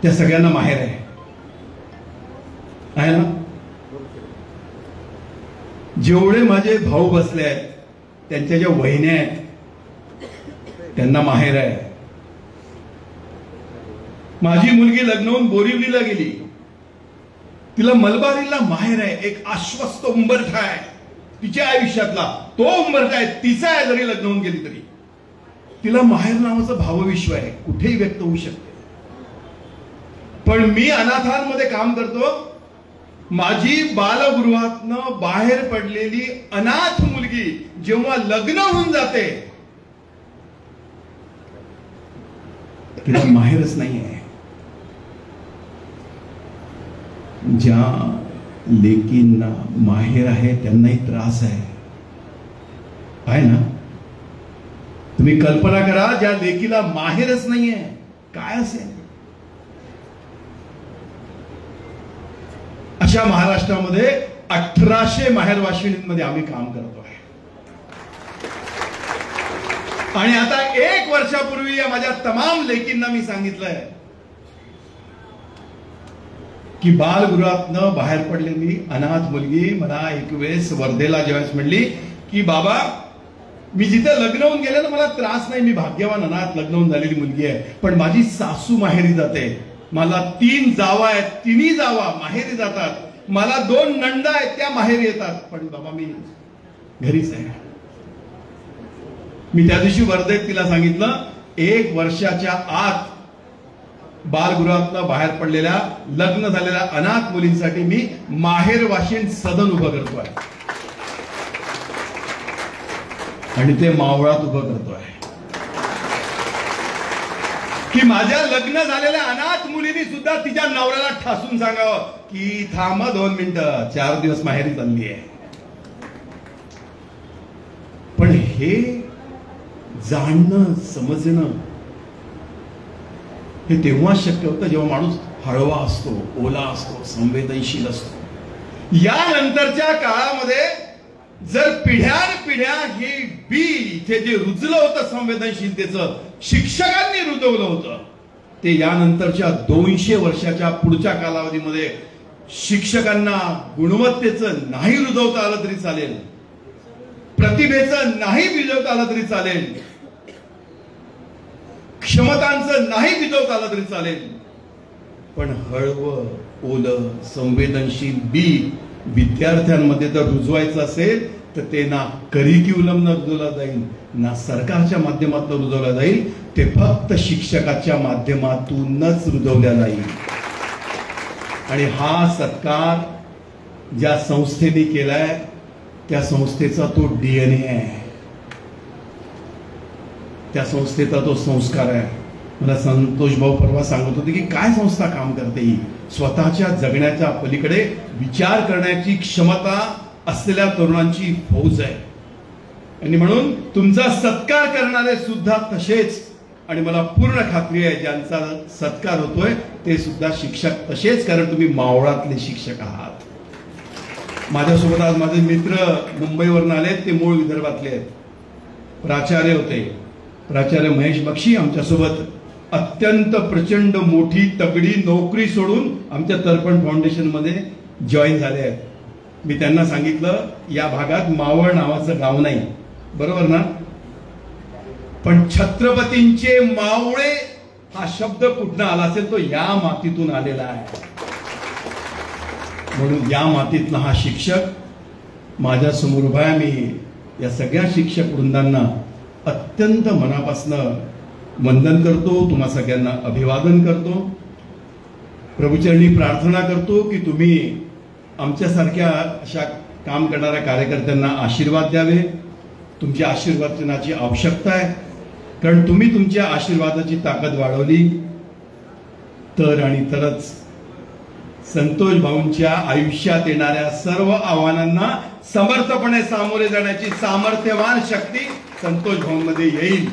त्या सगळ्यांना माहेर आहे ना. जेवढे माझे भाऊ बसले आहेत त्यांच्या ज्या वहिन्या आहेत त्यांना माहेर आहे. माझी मुलगी लग्न होऊन बोरिवलीला गेली, तिला मलबारीला माहेर आहे. एक आश्वस्त उंबरठा आहे तिच्या आयुष्यातला, तो उंबरठा आहे तिचा आहे. जरी लग्न होऊन गेली तरी तिला माहेर नावाचं भावविश्व आहे, कुठेही व्यक्त होऊ शकते. पण मी अनाथांमध्ये काम करतो. माझी बालगृहातनं बाहेर पडलेली अनाथ मुलगी जेव्हा लग्न होऊन जाते तिला माहेरच नाही आहे. ज्या लेकींना माहेर आहे त्यांनाही त्रास आहे ना. तुम्ही कल्पना करा, ज्या लेकीला माहेरच नाहीये काय असेल. अशा महाराष्ट्रामध्ये 1800 माहेरवाशिणींमध्ये आम्ही काम करतो आहे. आणि आता 1 वर्षापूर्वी या माझ्या तमाम लेकींना मी सांगितलंय की बालगृहातनं बाहेर पडलेली अनाथ मुलगी मला एक वेळेस वर्धेला ज्यावेळेस म्हणली की बाबा मी जिथे लग्न होऊन गेले ना मला त्रास नाही, मी भाग्यवान अनाथ लग्न होऊन झालेली मुलगी आहे, पण माझी सासू माहेरी जाते. मला 3 जावा आहेत, तिन्ही जावा माहेरी जातात. मला 2 नंदा आहेत त्या माहेरी येतात, पण बाबा मी घरीच आहे. मी त्या दिवशी वर्धेत तिला सांगितलं 1 वर्षाच्या आत बालगृहातनं बाहेर पडलेल्या लग्न झालेल्या अनाथ मुलींसाठी मी माहेर वाशिण सदन उभं करतोय आणि ते मावळात उभं करतोय की माझ्या लग्न झालेल्या अनाथ मुलींनी सुद्धा तिच्या नवऱ्याला ठासून सांगावं की थांबा 2 मिनिटं, 4 दिवस माहेरी चालली आहे. पण हे जाणणं समजणं हे तेव्हा शक्य होतं जेव्हा माणूस हळवा असतो, ओला असतो, संवेदनशील असतो. यानंतरच्या काळामध्ये जर पिढ्यानपिढ्या हे बी इथे जे रुजलं होतं संवेदनशीलतेचं, शिक्षकांनी रुजवलं होतं, ते यानंतरच्या 200 वर्षाच्या पुढच्या कालावधीमध्ये शिक्षकांना गुणवत्तेचं नाही रुजवता आलं तरी चालेल, प्रतिभेचं नाही भिजवता आलं तरी चालेल, क्षमतांचं नाही भिजवता आलं तरी चालेल, पण हळवं ओलं संवेदनशील बी विद्यार्थ्यांमध्ये जर रुजवायचं असेल तर ते ना करिक्युलम न रुजवला जाईल, ना सरकारच्या माध्यमातून रुजवला जाईल, ते फक्त शिक्षकाच्या माध्यमातूनच रुजवल्या जाईल. आणि हा सत्कार ज्या संस्थेने केलाय त्या संस्थेचा तो DNA आहे, त्या संस्थेचा तो संस्कार आहे. मला संतोष भाऊ परवा सांगत होते की काय संस्था काम करते, ही स्वतःच्या जगण्याच्या पलीकडे विचार करण्याची क्षमता असलेल्या तरुणांची फौज आहे. आणि म्हणून तुमचा सत्कार करणारे सुद्धा तसेच, आणि मला पूर्ण खात्री आहे ज्यांचा सत्कार होतोय ते सुद्धा शिक्षक तसेच, कारण तुम्ही मावळातले शिक्षक आहात. माझ्यासोबत आज माझे मित्र मुंबईवरून आले, ते मूळ विदर्भातले आहेत, प्राचार्य होते, प्राचार्य महेश बक्षी आमच्यासोबत अत्यंत प्रचंड मोठी तगडी नोकरी सोडून आमच्या तर्पण फाउंडेशन मध्ये जॉईन झाले आहेत. मी त्यांना सांगितलं या भागात मावळ नावाचं गाव नाही, बरोबर ना, पण छत्रपतींचे मावळे हा शब्द कुठनं आला असेल तो या मातीतून आलेला आहे. म्हणून या मातीतला हा शिक्षक माझ्या समोर उभा आहे. मी या सगळ्या शिक्षक वृंदांना अत्यंत मनापासून वंदन करतो, तुम्हा सगळ्यांना अभिवादन करतो, प्रभूचरणी प्रार्थना करतो की तुम्ही आमच्यासारख्या अशा काम करणाऱ्या कार्यकर्त्यांना आशीर्वाद द्यावे. तुमच्या आशीर्वादाची आवश्यकता आहे, कारण तुम्ही तुमच्या आशीर्वादाची ताकद वाढवली तर आणि तरच संतोष भाऊंच्या आयुष्यात येणाऱ्या सर्व आव्हानांना समर्थपणे सामोरे जाण्याची सामर्थ्यवान शक्ती संतोष भाऊंमध्ये येईल.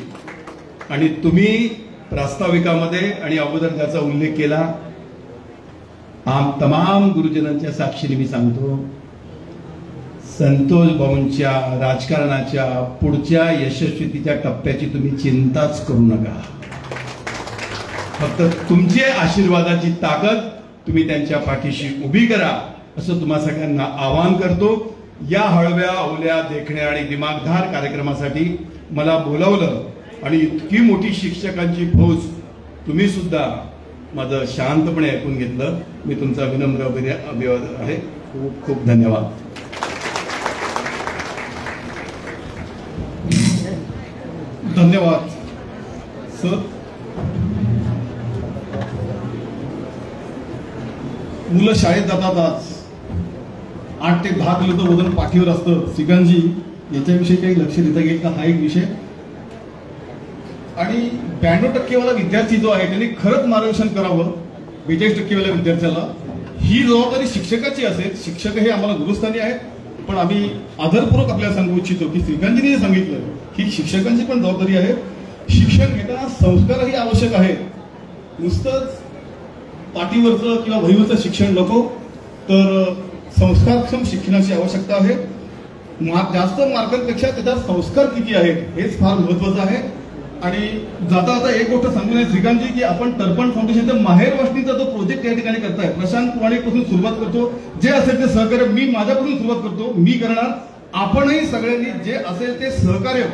आणि तुम्ही प्रास्ताविकामध्ये आणि अगोदर त्याचा उल्लेख केला, तमाम गुरुजनांच्या साक्षीने मी सांगतो, संतोष भाऊंच्या राजकारणाच्या पुढच्या यशस्वीतेच्या टप्प्याची तुम्ही चिंताच करू नका. फक्त तुमची आशीर्वादाची ताकद तुम्ही त्यांच्या पाठीशी उभी करा असं तुम्हा सगळ्यांना आवाहन करतो. या हळव्या ओल्या देखण्या आणि दिमागदार कार्यक्रमासाठी मला बोलावलं आणि इतकी मोठी शिक्षकांची फौज तुम्ही सुद्धा माझं शांतपणे ऐकून घेतलं. मी तुमचा विनम्र अभिवादन आहे. खूप खूप धन्यवाद. धन्यवाद सर. मुलं शाळेत जातात, आज 8 ते 10 किलोचं वजन पाठीवर असतं. श्रीकांतजी याच्याविषयी काही लक्ष देता येईल का, हा एक विषय. आणि 92% विद्यार्थी जो आहे त्यांनी खरंच मार्गदर्शन करावं 42% विद्यार्थ्याला. ही जबाबदारी शिक्षकाची असेल. शिक्षक हे आम्हाला गुरुस्थानी आहेत, पण आम्ही आदरपूर्वक आपल्याला सांगू इच्छितो की श्रीकांतजींनी जे सांगितलं की शिक्षकांची पण जबाबदारी आहे. शिक्षण घेताना संस्कारही आवश्यक आहे. नुसतंच पाठीवरचं किंवा वहीवरचं शिक्षण नको, तर संस्कारक्षम शिक्षणाची आवश्यकता आहे. जास्त मार्कांपेक्षा त्याच्यात संस्कार किती आहेत हेच फार महत्वाचं आहे. आणि जाता जाता एक गोष्ट सांगू नये श्रीकांतजी, की आपण तर्पण फाउंडेशनचा माहेर वाटणीचा जो प्रोजेक्ट या ठिकाणी करताय, प्रशांत पुराणिकपासून सुरुवात करतो. जे असेल ते सहकार्य मी माझ्यापासून सुरुवात करतो, मी करणार. आपणही सगळ्यांनी जे असेल ते सहकार्य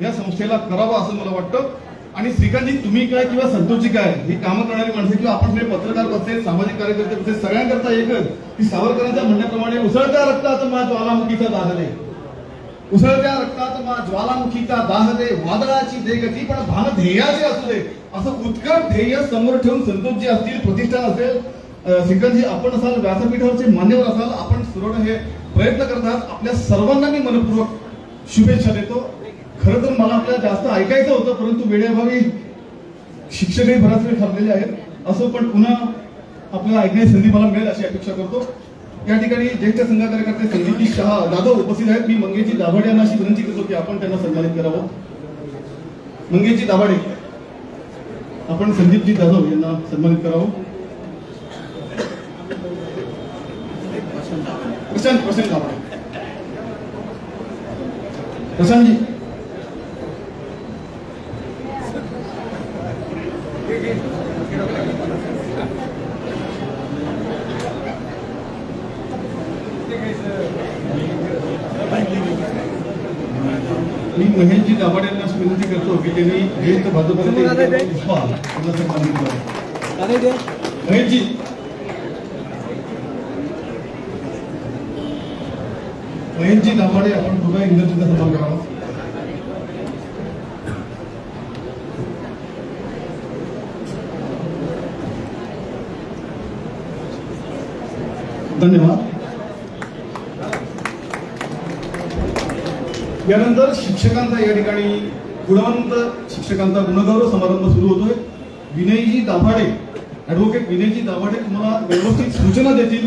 या संस्थेला करावं असं मला वाटतं. आणि श्रीकांतजी तुम्ही काय किंवा संतोषजी काय, ही कामं करणारी माणसं किंवा आपण सगळे पत्रकार बसले, सामाजिक कार्यकर्ते बसले, सगळ्यांकरता एकच की सावरकरांच्या म्हणण्याप्रमाणे उसळत्या रक्तात मा ज्वालामुखीचा दाह दे, उसळत्या रक्तात मा ज्वालामुखीचा दाह दे, वादळाची दे गती पण भान ध्येयाचे असू दे. असं उत्कट ध्येय समोर ठेवून संतोषजी असतील, प्रतिष्ठान असेल, श्रीकांतजी आपण असाल, व्यासपीठावरचे मान्यवर असाल, आपण सर्व हे प्रयत्न करतात. आपल्या सर्वांना मी मनपूर्वक शुभेच्छा देतो. खरं तर मला आपल्याला जास्त ऐकायचं होतं, परंतु वेळेअभावी शिक्षकही बराच वेळ ठरलेले आहेत. असं पण पुन्हा आपल्याला ऐकण्याची संधी मला मिळेल अशी अपेक्षा करतो. या ठिकाणी ज्येष्ठ संघ कार्यकर्ते संदीपजी शहा जाधव उपस्थित आहेत. मी मंगेशजी दाभाडे यांना अशी विनंती करतो की आपण त्यांना सन्मानित करावं. मंगेशजी दाभाडे, आपण संदीपजी जाधव यांना सन्मानित करावं. प्रशांत दाभाडे, प्रशांतजी. मी महेशजी दाभाडे यांना विनंती करतो की त्यांनी ज्येष्ठ भाजपा सन्मानित करा. महेशजी दाभाडे आपण पुन्हा इंग्रजीचा सन्मान करावा. धन्यवाद. यानंतर शिक्षकांचा या ठिकाणी गुणवंत शिक्षकांचा गुणगौरव समारंभ सुरू होतोय. विनयजी दाभाडे, ॲडव्होकेट विनयजी दाभाडे तुम्हाला व्यवस्थित सूचना देतील.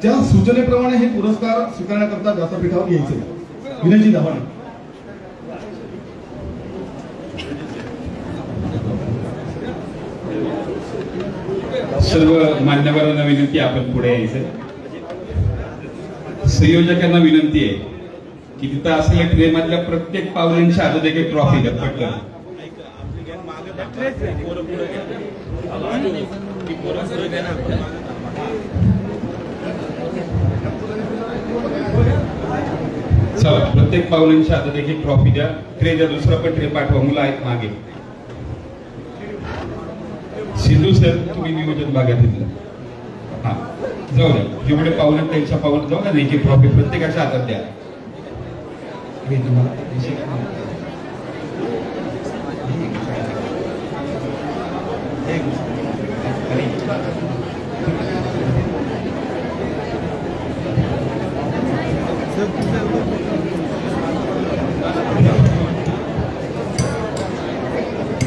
त्या सूचनेप्रमाणे हे पुरस्कार स्वीकारण्याकरता व्यासपीठावर यायचे. विनयजी दाभाडे. सर्व मान्यवरांना विनंती, आपण पुढे यायचं. संयोजकांना विनंती आहे की तिथं असलेल्या ट्रेमधल्या प्रत्येक पावलांच्या हातात एक ट्रॉफी द्या पटकन. चला, प्रत्येक पावलांच्या हातात एक ट्रॉफी द्या. ट्रे द्या, दुसरा पण ट्रे पाठवा. मुलं आहेत मागे. सिद्धू सर, तुम्ही नियोजन भागात घेतलं. हा, जाऊ द्या. जेवढे पावलं त्यांच्या पावलं जाऊ द्या. एक ट्रॉफी प्रत्येकाच्या हातात द्या.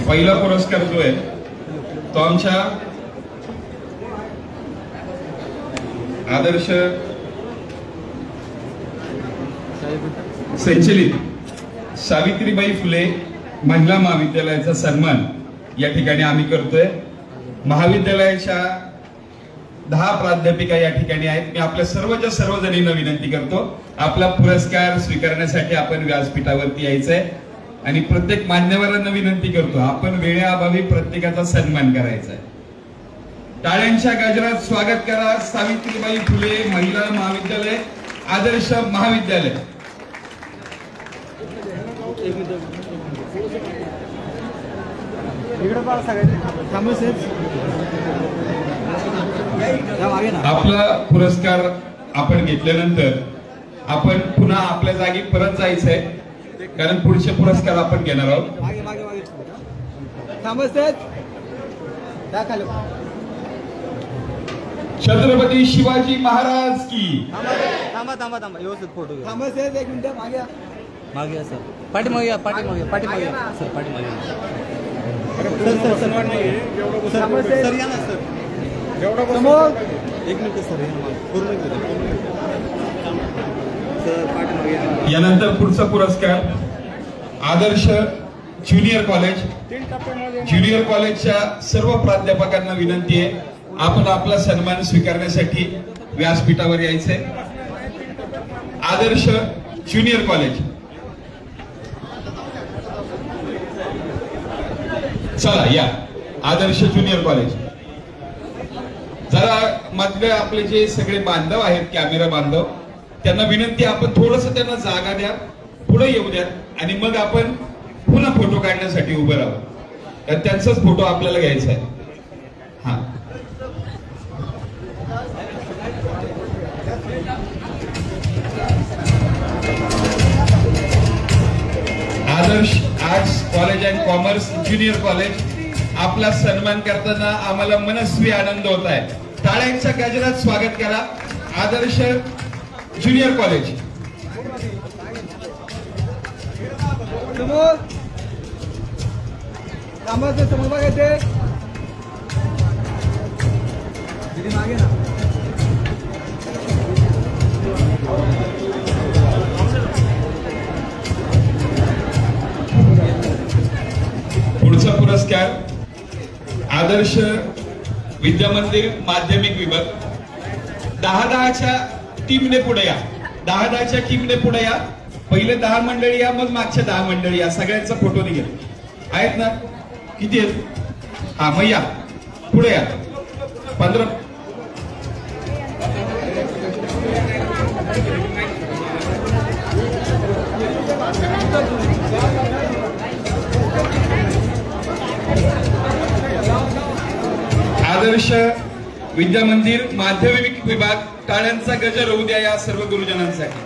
पहिला पुरस्कार जो आहे तो आमच्या आदर्श संचलित सावित्रीबाई फुले महिला महाविद्यालयाचा सन्मान या ठिकाणी आम्ही करतोय. महाविद्यालयाच्या 10 प्राध्यापिका या ठिकाणी आहेत. मी आपल्या सर्वजणींना विनंती करतो, आपला पुरस्कार स्वीकारण्यासाठी आपण व्यासपीठावरती यायचंय. आणि प्रत्येक मान्यवरांना विनंती करतो, आपण वेळेअभावी प्रत्येकाचा सन्मान करायचा आहे. टाळ्यांच्या गजरात स्वागत करा सावित्रीबाई फुले महिला महाविद्यालय, आदर्श महाविद्यालय. आपला पुरस्कार आपण घेतल्यानंतर आपण पुन्हा आपल्या जागी परत जायचंय, कारण पुढचे पुरस्कार आपण घेणार आहोत. छत्रपती शिवाजी महाराज की. थांबा व्यवस्थित फोटो घ्या. थांबा सर, एक मिनिट मागे या सर. पाठीमागे या सर. पाठीमागे सर या ना सर. एक मिनिट सर, पूर्ण सर पाठीमागे या. यानंतर पुढचा पुरस्कार आदर्श ज्युनियर कॉलेज. ज्युनियर कॉलेजच्या सर्व प्राध्यापकांना विनंती आहे, आपण आपला सन्मान स्वीकारण्यासाठी व्यासपीठावर यायचंय. आदर्श ज्युनियर कॉलेज, चला या. आदर्श ज्युनियर कॉलेज. जरा मधले आपले जे सगळे बांधव आहेत, कॅमेरा बांधव, त्यांना विनंती, आपण थोडस त्यांना जागा द्या, पुढे येऊ द्या, आणि मग आपण पुन्हा फोटो काढण्यासाठी उभं राहू. त्यांचाच फोटो आपल्याला घ्यायचा आहे. हा, Adarsh arts college and commerce junior college, आपला सन्मान करताना आम्हाला मनस्वी आनंद होत आहे. टाळ्यांच्या गजरात स्वागत करा आदर्श ज्युनियर कॉलेज. समोर बघायचे मागे ना. पुढचा पुरस्कार आदर्श विद्यामंदिर माध्यमिक विभाग. 10-10च्या टीमने पुढे या. 10-10च्या टीमने पुढे या. पहिले 10 मंडळी या, मग मागच्या 10 मंडळी या. सगळ्यांचा फोटो निघेल. आहेत ना? किती आहेत? हा, मग या पुढे या. 15. आदर्श विद्या मंदिर माध्यमिक विभाग टाळ्यांचा गजर होऊ द्या या सर्व गुरुजनांसाठी.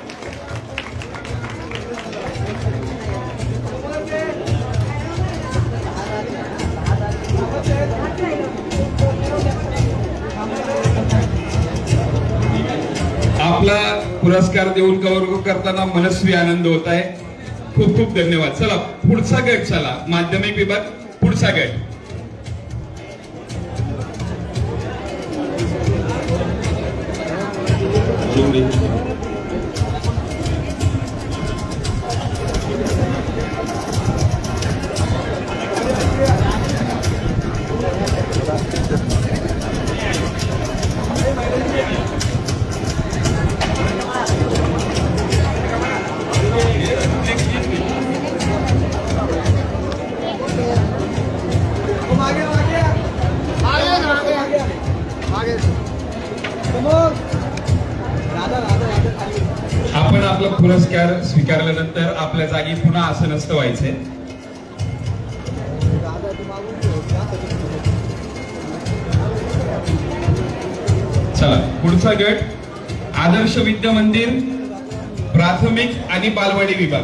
आपला पुरस्कार देऊन कौरव करताना मनस्वी आनंद होत आहे. खूप खूप धन्यवाद. चला पुढचा गट, चला माध्यमिक विभाग पुढचा गट. आपण आपला पुरस्कार स्वीकारल्यानंतर आपल्या जागी पुन्हा आसनस्थ व्हायचे. चला पुढचा गट आदर्श विद्या मंदिर प्राथमिक आणि बालवाडी विभाग.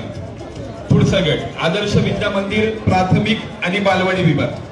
पुढचा गट आदर्श विद्या मंदिर प्राथमिक आणि बालवाडी विभाग.